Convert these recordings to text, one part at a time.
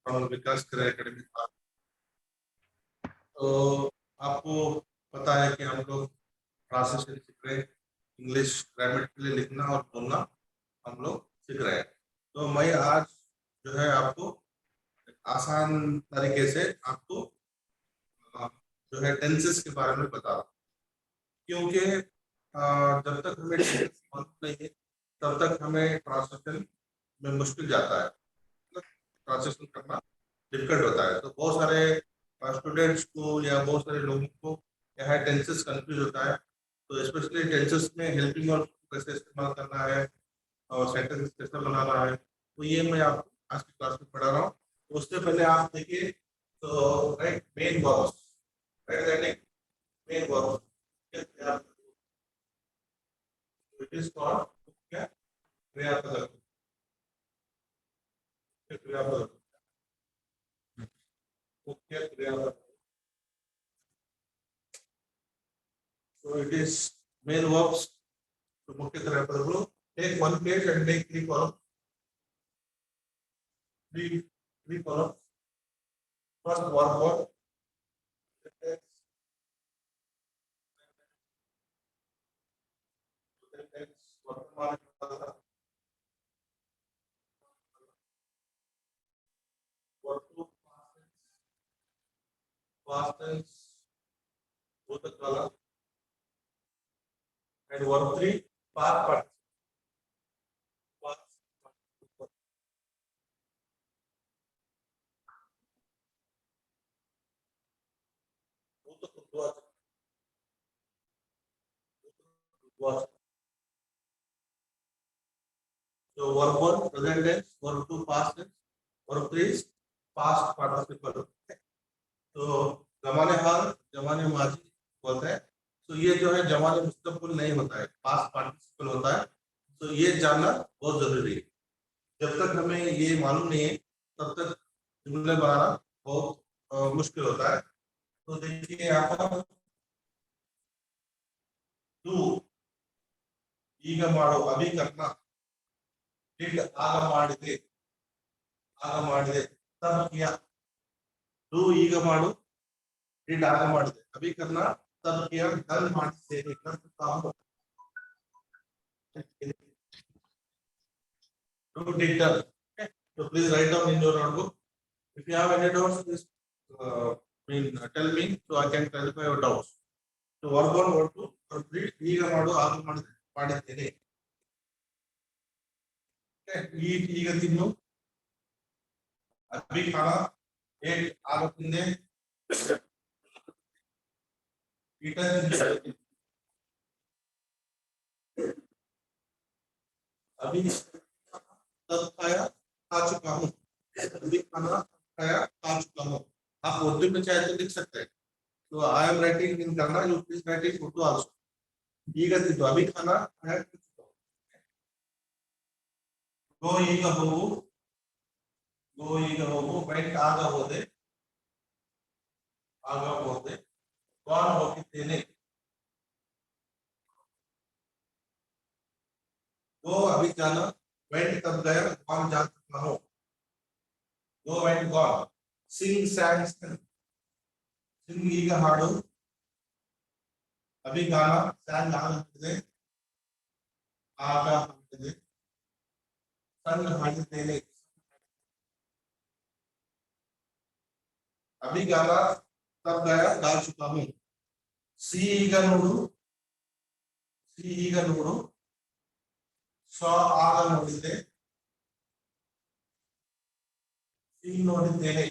From विकास करे academy. तो आपको पता है कि हम लोग क्लासेस सीख रहे हैं, इंग्लिश ग्रामेटिकली लिखना और बोलना हम लोग सीख रहे हैं। तो मैं आज जो है आपको आसान तरीके से आपको जो है टेंसेस के बारे में बता रहा हूँ, क्योंकि जब तक हमें टेंसेस मालूम नहीं है तब तक हमें ट्रांसलेशन में मुश्किल जाता है, ट्रांसलेशन करना डिफिकल्ट होता है। तो बहुत सारे स्टूडेंट्स को या बहुत सारे लोगों को यह टेंसेस कंफ्यूज होता है। तो स्पेशली टेंसेस में हेल्पिंग वर्ब कैसे इस्तेमाल करना है और सेंटेंस कैसे बनाना है, तो ये मैं आपको आज की क्लास में पढ़ा रहा हूँ। तो उससे पहले आप देखिए, तो right main verbs, right main verbs it is called क्या क्रियापद, क्रियापद, मुख्य क्रियापद। So it is main verbs to मुख्य क्रियापद को take one page and make three columns, three columns. First verb one, वर्तमान काल, verb two past tense, भूतकाल, and verb three past participle, so verb one present tense, verb two past tense, verb three is past participle. तो जमाने हाल जमाने माजी बोलते हैं। तो ये जो है जमाने मुस्तकबिल नहीं होता है, पास्ट पार्टिसिपल होता है। तो ये जानना बहुत जरूरी है। जब तक हमें ये मालूम नहीं है तब तक जुमले बनाना बहुत मुश्किल होता है। तो देखिए यहाँ पर तू ಈಗ ಮಾಡು अभी करना, डिड ಆಗ ಮಾಡಿದೆ तब किया, तू ಈಗ ಮಾಡು डिड ಆಗ ಮಾಡಿದೆ अभी करना तब किया, कल ಮಾಡಿದ್ದೇನೆ कर चुका हूं, do did done. Okay, so please write down in your notebook. If you have any doubts, please tell me so I can clarify your doubts. So verb one, verb two, verb three, ಈಗ ಮಾಡು ಆಗ ಮಾಡಿದ್ದೇನೆ. ಈಗ ತಿನ್ನು, अभी खाना, एक आग तिंदे, अभी तब खाया खा चुका हूँ, अभी खाना खाया खा चुका हूँ। आप उर्दू में चाहे तो लिख सकते हैं। तो I am writing in Kannada, you please right in Urdu also. ಈಗ ತಿಂದು अभी खाना खाया खा चुका हूँ। गो ಈಗ ಹೋಗು, गो ಈಗ ಹೋಗು, वेंट ಆಗ ಹೋದೆ, ಆಗ ಹೋದೆ, गॉन ಹೋಗಿದ್ದೇನೆ, गो अभी जाना, वेंट तब गया, गॉन जा चुका हूँ, गो वेंट गॉन, सिंग सैंग सिंग ಈಗ ಹಾಡು, अभी गाना, सैंग ಆಗ ಹಾಡಿದೆ, ಆಗ ಹಾಡಿದೆ, संग हाडिದ್ದೇನೆ, अभी गाना तब गया गा चुका हूँ, सी ಈಗ ನೋಡು, सी ಈಗ ನೋಡು, सौ ಆಗ ನೋಡಿದೆ, सी ನೋಡಿದ್ದೇನೆ,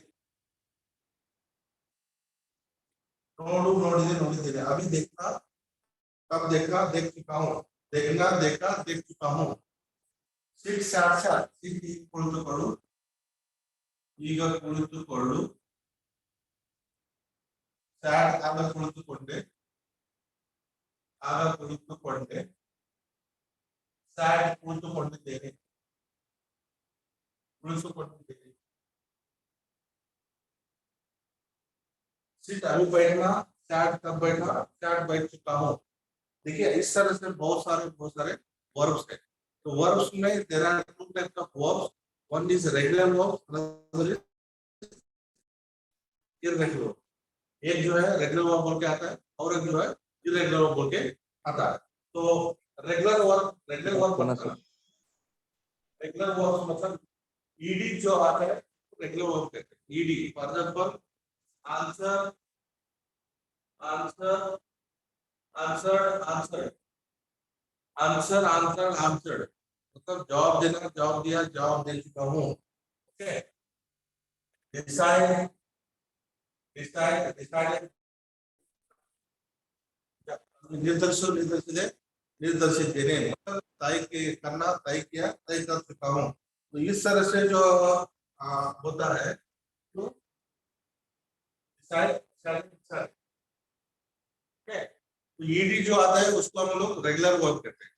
ನೋಡು ನೋಡಿದೆ ನೋಡಿದ್ದೇನೆ, अभी देखना तब देखा देख चुका हूँ, देखना देखा देख चुका हूँ, ಸಿಟ್ ಸ್ಯಾಟ್ ಸ್ಯಾಟ್ ಸಿಟ್ ಈಗ ಕುಳಿತುಕೊಳ್ಳು, ಈಗ ಕುಳಿತುಕೊಳ್ಳು, ಸ್ಯಾಟ್ ಆಗ ಕುಳಿತುಕೊಂಡೆ, ಆಗ ಕುಳಿತುಕೊಂಡೆ, ಸ್ಯಾಟ್ ಕುಳಿತುಕೊಂಡಿದ್ದೇನೆ, ಕುಳಿತುಕೊಂಡಿದ್ದೇನೆ, सिट अभी बैठना, सैट कब बैठा, सैट बैठ चुका हूँ। देखिए इस तरह से बहुत सारे वर्ब्स है। तो वर्ब्स में there are two types of verbs, one is regular verbs, another is irregular verb. एक जो है रेगुलर वर्ब बोल के आता है और एक जो है इरेगुलर वर्ब बोल के आता है। तो रेगुलर वर्ब मतलब ईडी जो आता है रेगुलर वर्ब कहते हैं। ED for example answer answer answer answer answer answer answer मतलब जवाब देना, जवाब दिया, जवाब दे चुका हूँ। ओके, डिसाइड डिसाइड डिसाइड निर्देशित देने मतलब तय करना, तय किया, तय कर चुका हूँ। तो इस तरह से जो होता है तो तो ईडी जो आता है उसको हम लोग रेगुलर वर्ब कहते हैं।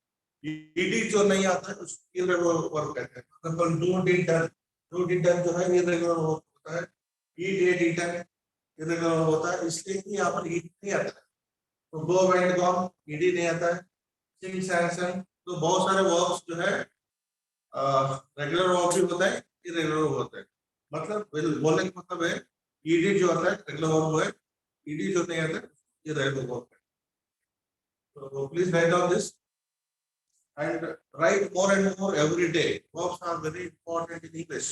ईडी जो नहीं आता है उसको इरेगुलर वर्ब कहते हैं। Example do did done, do did done जो है इरेगुलर वर्ब होता है। ईट डिड ईटन इरेगुलर होता है, इसलिए कि यहाँ पर ईट नहीं आता है। तो गो वेंट गॉन ईडी नहीं आता है। सिंग sang sang तो बहुत सारे वर्ब्स जो है रेगुलर वर्ब भी होता है, इरेगुलर होता है। मतलब बोलने का मतलब है ईडी जो आता है रेगुलर वर्ब है, ईडी जो नहीं आता है इरेगुलर वर्ब है। So please write down this and write more and more every day. Verbs are very important in English.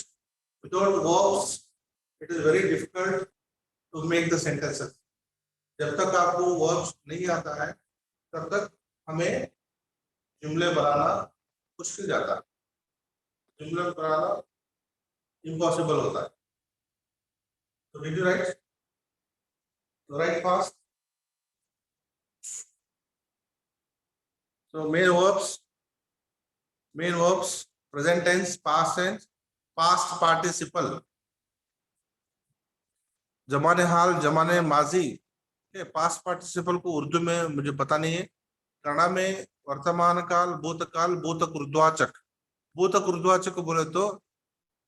Without verbs, it is very difficult to make the sentences. जब तक आपको verbs नहीं आता है तब तक हमें जुमले बनाना मुश्किल जाता है, जुमले बनाना इम्पॉसिबल होता है। So did you write? So write fast. So main verbs, present tense, past tense, past participle, जमाने हाल, जमाने माजी। पास्ट पार्टिसिपल को उर्दू में मुझे पता नहीं है, कन्नड़ में वर्तमान काल, भूतकाल, भूतक ऊर्ध्वाचक। भूतक ऊर्ध्वाचक को बोले तो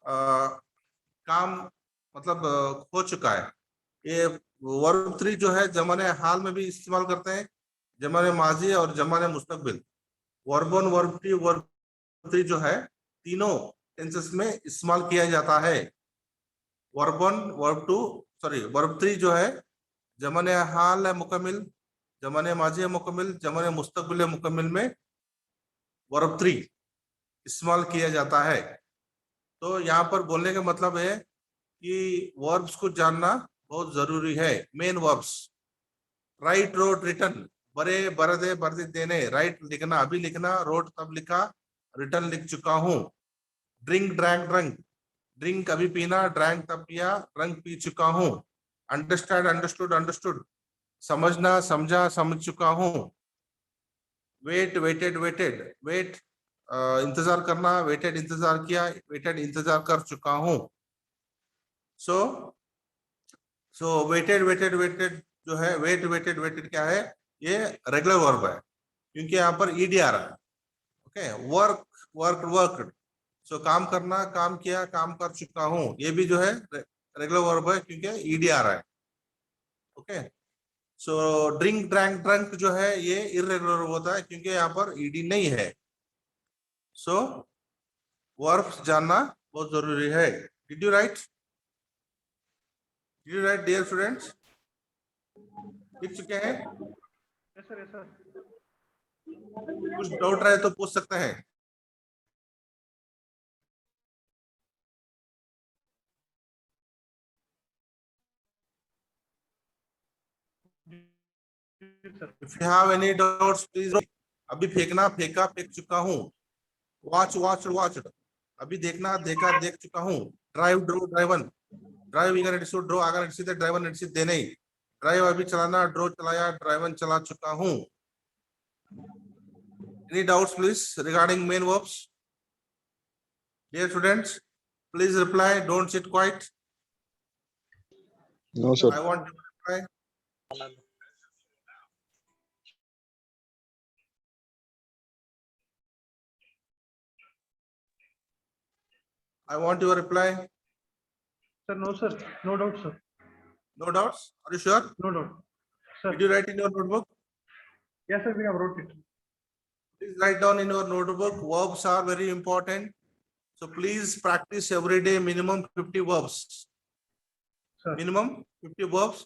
काम मतलब हो चुका है। ये वर्ब 3 जो है जमाने हाल में भी इस्तेमाल करते हैं, जमाने माजी और जमाने मुस्तकबिल। वर्ब 1, वर्ब 2, वर्ब 3 जो है तीनों टेंसेस में इस्तेमाल किया जाता है। वर्ब 1, वर्ब 2 सॉरी वर्ब 3 जो है जमाने हाल है मुकम्मिल, जमाने माजी है मुकम्मिल, जमाने मुस्तकबिल है मुकम्मिल में वर्ब 3 इस्तेमाल किया जाता है। तो यहाँ पर बोलने का मतलब है कि वर्ब्स को जानना बहुत जरूरी है। Main verbs write, wrote, written, bury, buried, बरदे देने, राइट लिखना, अभी लिखना, रोट तब लिखा, रिटर्न लिख चुका हूँ। ड्रिंक, ड्रैंक, ड्रंक, ड्रिंक अभी पीना, ड्रैंक तब पिया, ड्रंक पी चुका हूँ। अंडरस्टैंड, अंडरस्टूड, अंडरस्टूड, समझना, समझा, समझ चुका हूँ। वेट, वेटेड, वेटेड, वेट इंतजार करना, वेटेड इंतजार किया, वेटेड इंतजार कर चुका हूँ। सो वेटेड, वेटेड, वेटेड जो है वेट, वेटेड, वेटेड क्या है, ये रेगुलर वर्ब है क्योंकि यहाँ पर ईडी आ रहा है। ओके, वर्क, वर्क, वर्कड, सो काम करना, काम किया, काम कर चुका हूँ, ये भी जो है रेगुलर वर्ब है क्योंकि ईडी आ रहा है। ओके, सो ड्रिंक, ड्रैंक, ड्रंक जो है ये इरेगुलर होता है क्योंकि यहाँ पर ईडी नहीं है। सो वर्ब्स जानना बहुत जरूरी है। Did you write? Did you write dear students? लिख चुके हैं? Yes sir, yes sir. कुछ डाउट रहे तो पूछ सकते हैं। If you have any doubts, please. अभी फेंकना, फेंका, फेंक चुका हूँ। वॉच, वॉच, वॉच, अभी देखना, देखा, देख चुका हूँ। ड्राइव, ड्रो, ड्राइवन, ड्राइव ಈಗ ನಡೆಸು, ड्रो ಆಗ ನಡೆಸಿದೆ, ड्राइवर ನಡೆಸಿದ್ದೆ नहीं। ड्राइव अभी चलाना, ड्रो चलाया, ड्राइवन चला चुका हूँ। Any doubts please regarding main verbs? Dear students, please reply, don't sit quiet. No sir. I want to reply. I want your reply. Sir, no sir, no doubt sir. No doubts? Are you sure? No doubt sir. Did you write in your notebook? Yes sir, we have wrote it. Please write down in your notebook. Verbs are very important. So please practice every day minimum 50 verbs. sir. minimum 50 verbs.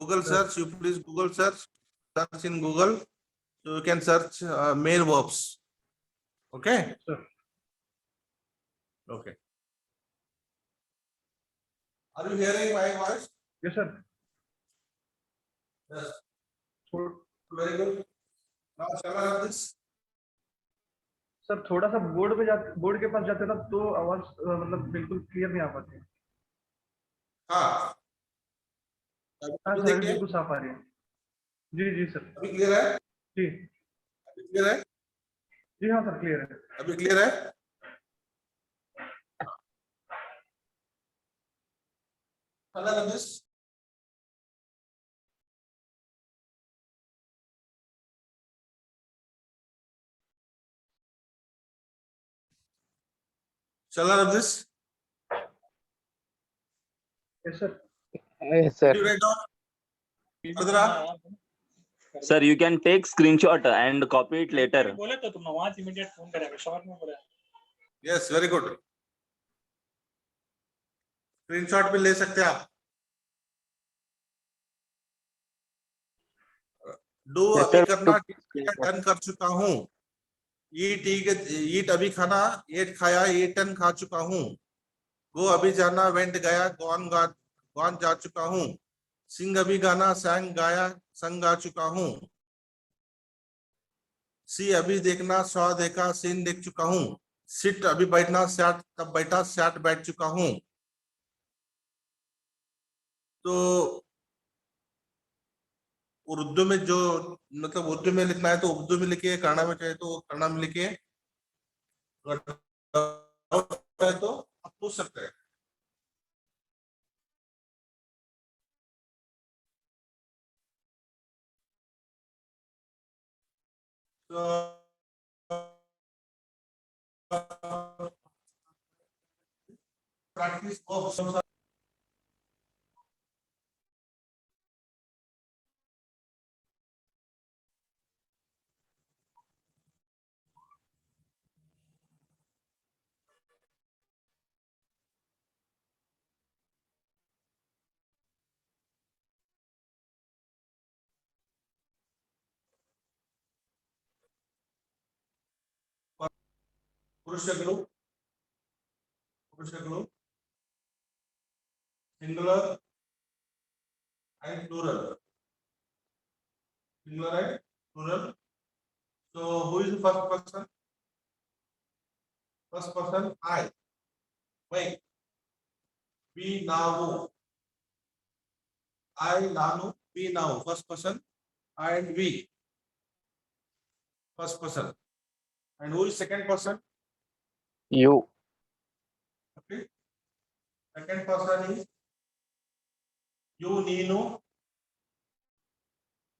Google Sir. search, you please Google search in Google, so you can search male verbs. Okay. Sir. Okay. Are you hearing my voice? Yes, sir. Yes. थो- Very good. Now shall I have this? Sir थोड़ा सा board के पास जाते ना तो आवाज मतलब बिल्कुल क्लियर नहीं आ पाती। हाँ। हाँ अभी सर, अभी देखिए, बिल्कुल साफ आ रही है। जी जी सर। अभी क्लियर है? जी अभी क्लियर है? जी हाँ सर, क्लियर है। अभी क्लियर है? Shall I have this? Shall I have this? Yes sir. Yes, sir. Did you write down? Adra? Sir, you can take screenshot and copy it later. बोले तो तुम वहां इमीडिएट फोन करेंगे short में बोला। Yes, very good. स्क्रीनशॉट भी ले सकते हैं आप। डू Yes, अभी sir. करना, डन कर चुका हूँ। ईट अभी खाना, एट खाया, ईटन खा चुका हूँ। गो अभी जाना, वेंट गया, गॉन जा चुका हूँ। सिंग अभी गाना, सैंग गाया, संग गा चुका हूँ। सी अभी देखना, सौ देखा, सीन देख चुका हूँ। सिट अभी बैठना, सैट तब बैठा, सैट बैठ चुका हूँ। तो उर्दू में जो मतलब उर्दू में लिखना है तो उर्दू में लिखिए, कन्नड़ में चाहे तो कन्नड़ में लिखिए। तो आप पूछ सकते हैं। प्रैक्टिस ऑफ पुरुषगुरु, singular and plural. Singular and plural. So who is the first person? First person, I. Wait. We now. I Nanu. We now. First person. I and we. First person. And who is second person? You. Okay. Second person is you, Ninu.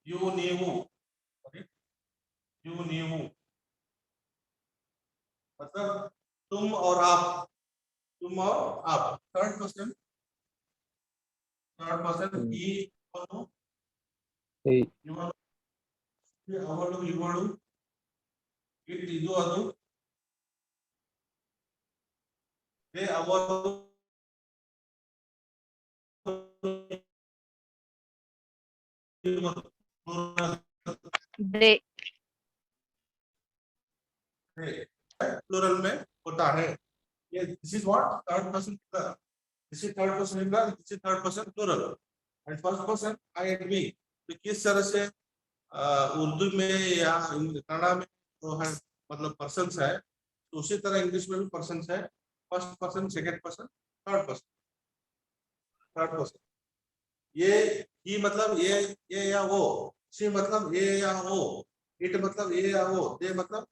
You, Nivu. Okay. You, Nivu. मतलब तुम और आप, तुम और आप। Third person ही बोलो, He. ಅವಳು ಇವಳು, ಇಟ್ ಇದು ಅದು, ಅವರು they प्लूरल में होता है। ये this is what third person, this is third person singular, this is third person plural and first person I and we. तो किस तरह से उर्दू में या कन्नड़ में तो है मतलब पर्सन्स है, तो उसी तरह इंग्लिश में भी पर्सन्स है। First person, second person, third person. ये मतलब ये या वो, सी मतलब ये या वो, इट मतलब ये या वो, दे मतलब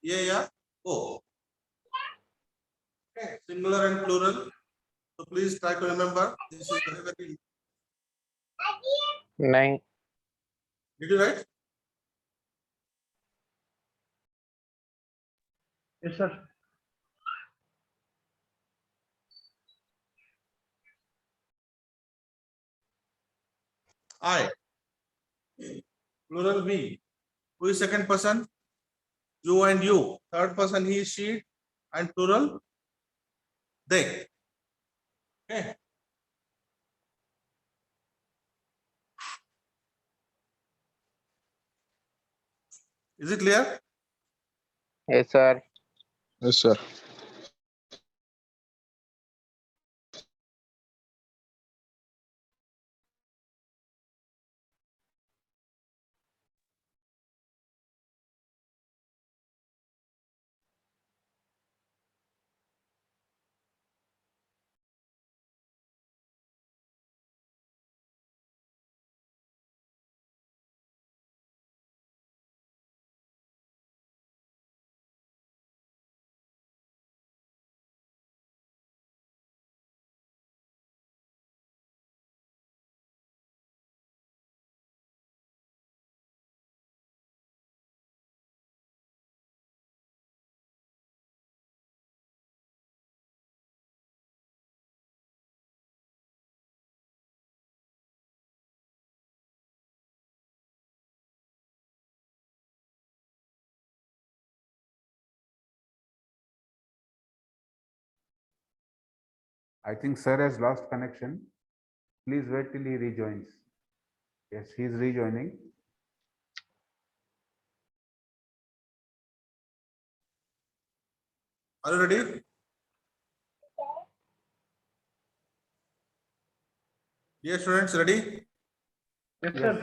ये या वो। Singular and plural, so please try to remember, this is very very. Nine. Did you write? Yes sir. I, plural we. Who is second person? You and you. Third person he, she, and plural they. Okay. Is it clear? Yes, sir. Yes, sir. I think sir has lost connection. Please wait till he rejoins. Yes, he is rejoining. Are you ready? Dear students, ready? Yes, Yes. sir.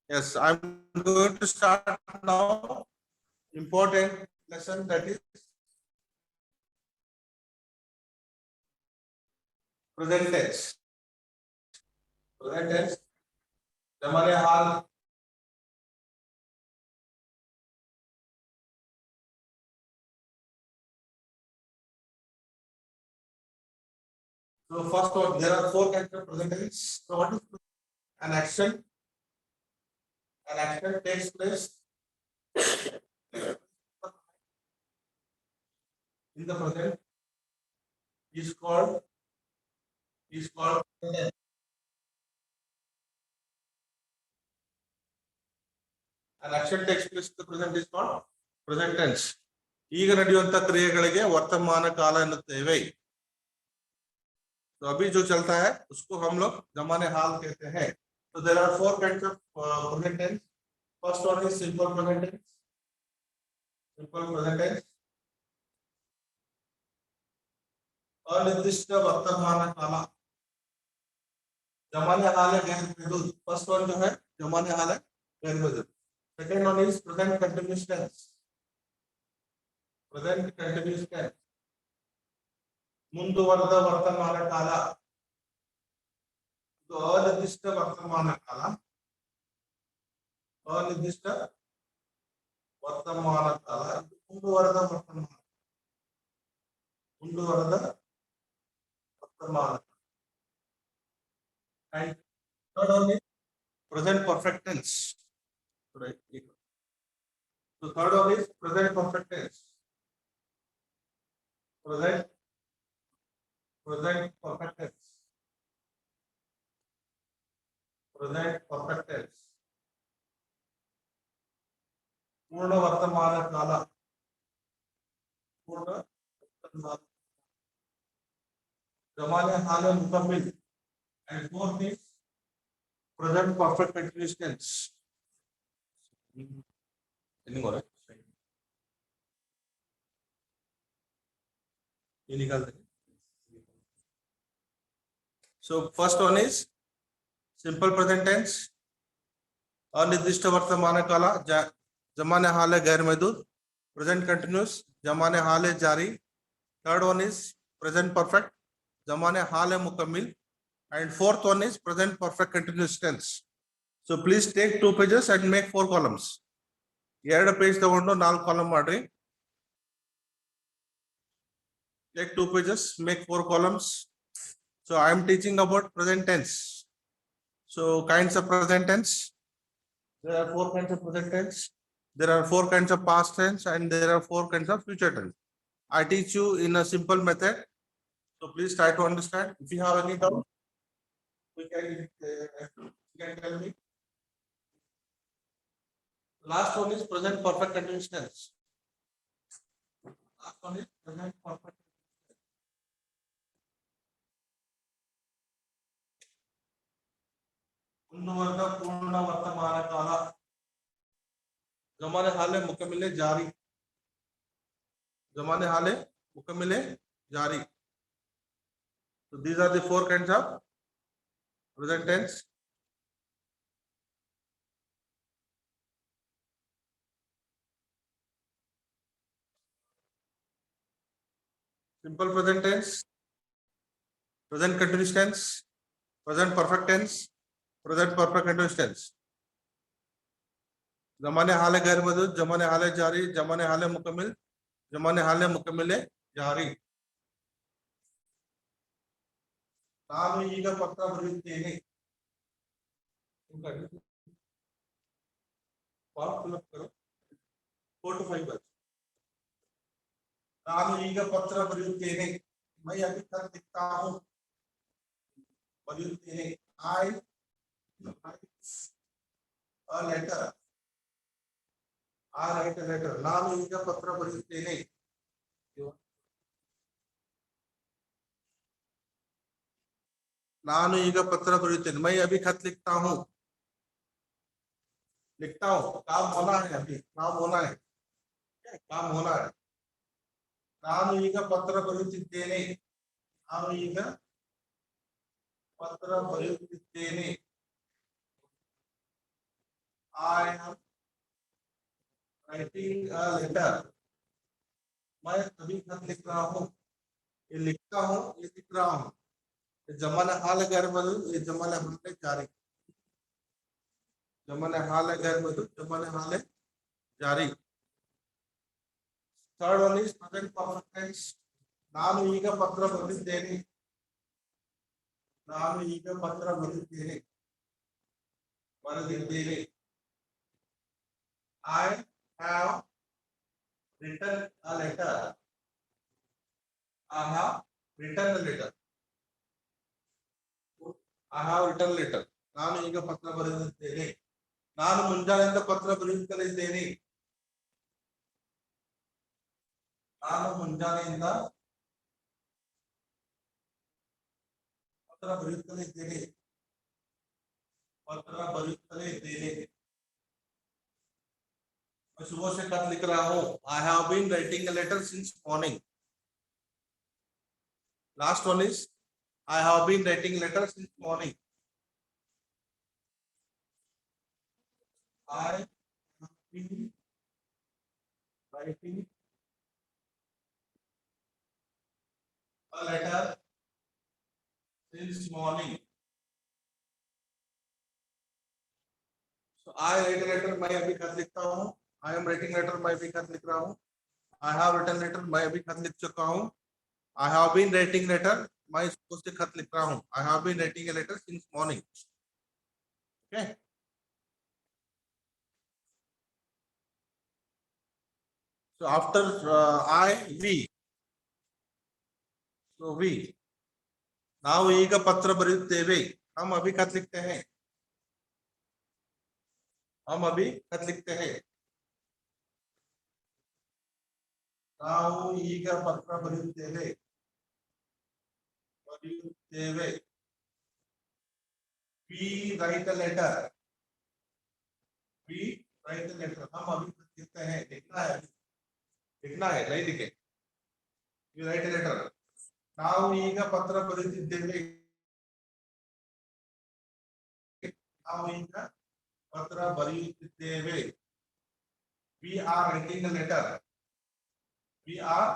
Yes, I'm going to start now. Important lesson, that is present tense. Present tense. हमारे हाल So first one, there are four kinds of present tense. So what is an action? An action takes place in the present is called present tense. An action takes place in the present is called present tense. ಈಗ ನಡೆಯುವಂತ ಕ್ರಿಯೆಗಳಿಗೆ ವರ್ತಮಾನ ಕಾಲ ಎನ್ನುತ್ತೇವೆ. तो अभी जो चलता है उसको हम लोग जमाने हाल कहते हैं. So there are four kinds of present tense. First one is simple present tense. Simple present tense. अनिर्दिष्ट वर्तमान काल. जमाने हाल है गैर मौजूद. फर्स्ट वन जो है जमाने हाल है गैर मौजूद. Second one is present continuous tense. Present continuous tense. ಮುಂದುವರೆದ ವರ್ತಮಾನ ಕಾಲ. ಇದು ಅನಿರ್ದಿಷ್ಟ ವರ್ತಮಾನ ಕಾಲ. ಅನಿರ್ದಿಷ್ಟ ವರ್ತಮಾನ ಕಾಲ. ಮುಂದುವರೆದ ವರ್ತಮಾನ. ಮುಂದುವರೆದ ವರ್ತಮಾನ. And third one is present perfect tense. Right. So third one is present perfect tense. Present perfect tense. Present perfect tense. पूर्ण वर्तमान काल. पूर्ण वर्तमान. जमाने हाल मुकम्मिल. And fourth is present perfect continuous tense. Ending हो रहा है. ये निकाल देंगे. So first one is simple present tense. अनिर्दिष्ट वर्तमान काल. जमाने हाल है गैर मौजूद. Present continuous. जमाने हाल है जारी. Third one is present perfect. जमाने हाल है मुकम्मिल. And fourth one is present perfect continuous tense. So please take 2 pages and make 4 columns. ಎರಡು ಪೇಜ್ ತಗೊಂಡು 4 ಕಾಲಮ್ ಮಾಡ್ರಿ. Take 2 pages, make 4 columns. So I am teaching about present tense. So kinds of present tense. There are 4 kinds of present tense. There are 4 kinds of past tense and there are 4 kinds of future tense. I teach you in a simple method. So please try to understand. If you have any doubt, you can tell me. Last one is present perfect continuous tense. Last one is present perfect. ಮುಂದುವರೆದ ಪೂರ್ಣ ವರ್ತಮಾನ ಕಾಲ जमाने हाले मुकम्मले जारी जमाने हाले मुकम्मले जारी. So these are the four kinds of present tense. Simple present tense, present continuous tense, present perfect tense, present perfect continuous tense. जमाने हाले गैर मौजूद, जमाने हाले जारी, जमाने हाले मुकम्मल, जमाने हाले मुकम्मले जारी. ನಾನು ಈಗ ಪತ್ರ ಬರೆಯುತ್ತೇನೆ. ಫಾರ್ಮ್ ಫಿಲ್ ಅಪ್ करो 4 to 5 बार. ನಾನು ಈಗ ಪತ್ರ ಬರೆಯುತ್ತೇನೆ. मैं अभी खत लिखता हूँ. Bareyuttene. I write a letter. I write a letter. ನಾನು ಈಗ ಪತ್ರ ಬರೆಯುತ್ತೇನೆ. ನಾನು ಈಗ ಪತ್ರ ಬರೆಯುತ್ತೇನೆ. मैं अभी खत लिखता हूँ. लिखता हूँ. काम होना है अभी. काम होना है. काम होना है. ನಾನು ಈಗ ಪತ್ರ ಬರೆಯುತ್ತಿದ್ದೇನೆ. ನಾನು ಈಗ ಪತ್ರ ಬರೆಯುತ್ತಿದ್ದೇನೆ. I am writing a letter. मैं अभी खत लिख रहा हूँ. ये लिखता हूँ, ये लिख रहा हूँ. जमाने हाल गैर मौजूद, ये जमाने हाल जारी. जमाने हाल गैर मौजूद, जमाने हाल जारी. Third one is present perfect tense. ನಾನು ಈಗ ಪತ್ರ ಬರೆದಿದ್ದೇನೆ. ನಾನು ಈಗ ಪತ್ರ ಬರೆದಿದ್ದೇನೆ. ಬರೆದಿದ್ದೇನೆ. I have written a letter. I have written a letter. I have written a letter. ನಾನು ಈಗ ಪತ್ರ ಬರೆದಿದ್ದೇನೆ. ನಾನು ಮುಂಜಾನೆಯಿಂದ ಪತ್ರ ಬರೆಯುತ್ತಲಿದ್ದೇನೆ. ನಾನು ಮುಂಜಾನೆಯಿಂದ पत्र बरेयुत्तलिದ್ದೇನೆ. पत्र बरेयुत्तलिದ್ದೇನೆ. मैं सुबह से खत लिख रहा हूँ. I have been writing a letter since morning. Last one is I have been writing a letter since morning. I have been writing a letter since morning. So I write a letter. मैं अभी खत लिखता हूँ. I am writing letter. मैं अभी खत लिख रहा हूँ. I have written letter. मैं अभी खत लिख चुका हूँ. I have been writing letter. मैं सुबह से खत लिख रहा हूँ. I have been writing a letter since morning. Okay. So after I, we. So we. ನಾವು ಈಗ ಪತ್ರ ಬರೆಯುತ್ತೇವೆ. हम अभी खत लिखते हैं. हम अभी खत लिखते हैं. ನಾವು ಈಗ ಪತ್ರ ಬರೆಯುತ್ತೇವೆ. ಬರೆಯುತ್ತೇವೆ. We write a letter. We write a letter. हम अभी खत लिखते हैं. लिखना है. लिखना है. नहीं लिखे. We write a letter. ನಾವು ಈಗ ಪತ್ರ ಬರೆಯುತ್ತಿದ್ದೇವೆ. ನಾವು ಈಗ ಪತ್ರ ಬರೆಯುತ್ತಿದ್ದೇವೆ. We are writing a letter. We are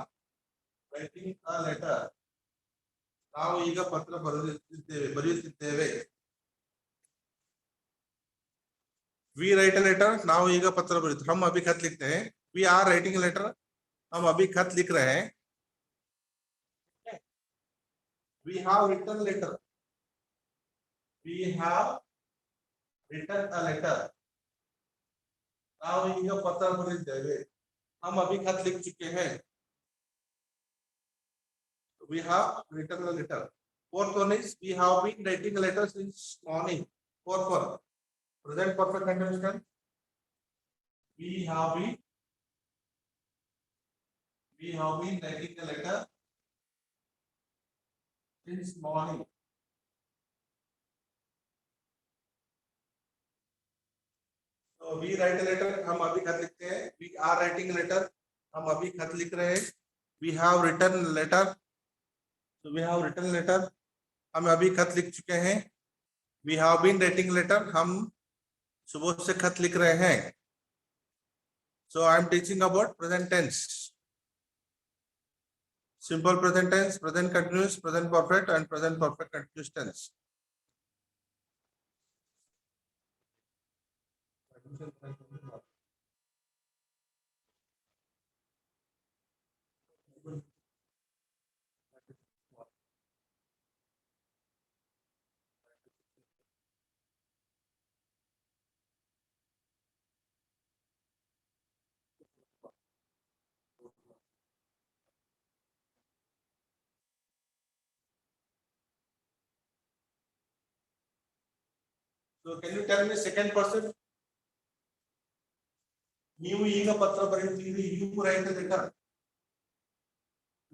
writing a letter. ನಾವು ಈಗ ಪತ್ರ ಬರೆಯುತ್ತಿದ್ದೇವೆ. We write a letter. ನಾವು ಈಗ ಪತ್ರ ಬರೆಯುತ್ತೇವೆ. हम अभी खत लिखते हैं. We are writing a letter. हम अभी खत लिख रहे हैं. We have written a letter. We have written a letter. ನಾವು ಈಗ ಪತ್ರ ಬರೆದಿದ್ದೇವೆ. हम अभी खत लिख चुके हैं. We have written a letter. Fourth one is we have been writing a letter since morning. Fourth one, present perfect continuous tense. We have been We have been writing a letter since morning. So we write a letter, हम अभी खत लिखते हैं. We are writing a letter, हम अभी खत लिख रहे हैं. We have written a letter. So we have written a letter, हम अभी खत लिख चुके हैं. We have been writing a letter, हम सुबह से खत लिख रहे हैं. So I am teaching about present tense. Simple present tense, present continuous, present perfect, and present perfect continuous tense. So can you tell me second person? You ಈಗ ಪತ್ರ ಬರೆಯುತ್ತೀರಿ. You write a letter.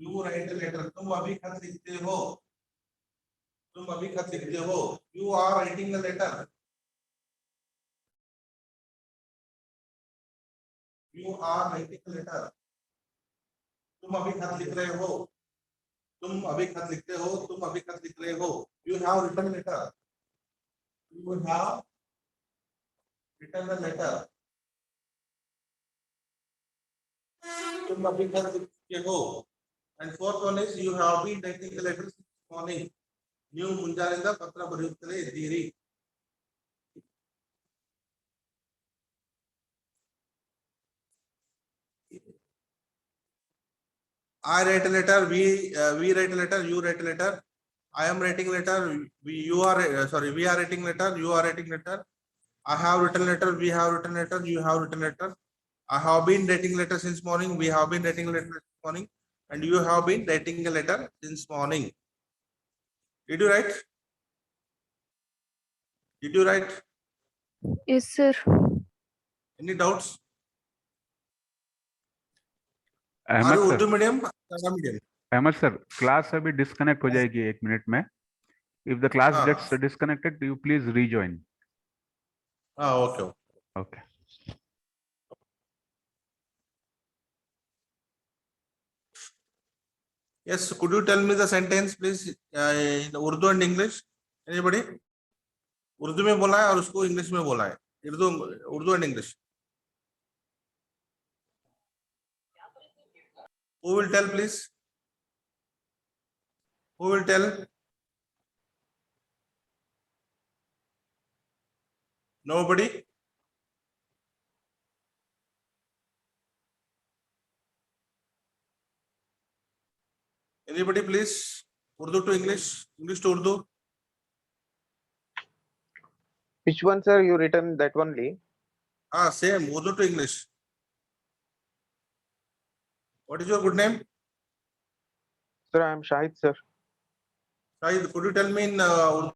You write a letter. तुम अभी खत लिखते हो. तुम अभी खत लिखते हो. You are writing a letter. You are writing a letter. तुम अभी खत लिख रहे हो. तुम अभी खत लिखते हो. तुम अभी खत लिख रहे हो. You have written a letter. You have written a letter. तुम अभी खत लिखते हो. And fourth one is you have been writing the letter since morning. ನೀವು ಮುಂಜಾನೆಯಿಂದ ಪತ್ರ ಬರೆಯುತ್ತಲೇ ಇದ್ದೀರಿ. I write a letter. We write a letter. You write a letter. I am writing letter. We are writing letter. You are writing letter. I have written letter. We have written letter. You have written letter. I have been writing letter since morning. We have been writing letter since morning. And you have been writing a letter since morning. Did you write? Did you write? Yes, sir. Any doubts? Are Ahmed you sir, Urdu medium? Kannada medium? Ahmed sir, class अभी disconnect हो जाएगी 1 minute में. If the class हाँ. Gets disconnected, you please rejoin. Okay. Okay. Yes. Could you tell me the sentence, please, in Urdu and English? Anybody? Urdu में बोला है और उसको इंग्लिश में बोला है. Urdu and English. Who will tell, please? Who will tell? Nobody? Anybody, please? Urdu to English, English to Urdu. Which one, sir? You written that only? Same, Urdu to English. What is your good name? Sir, I am Shahid, sir. Shahid, could you tell me in Urdu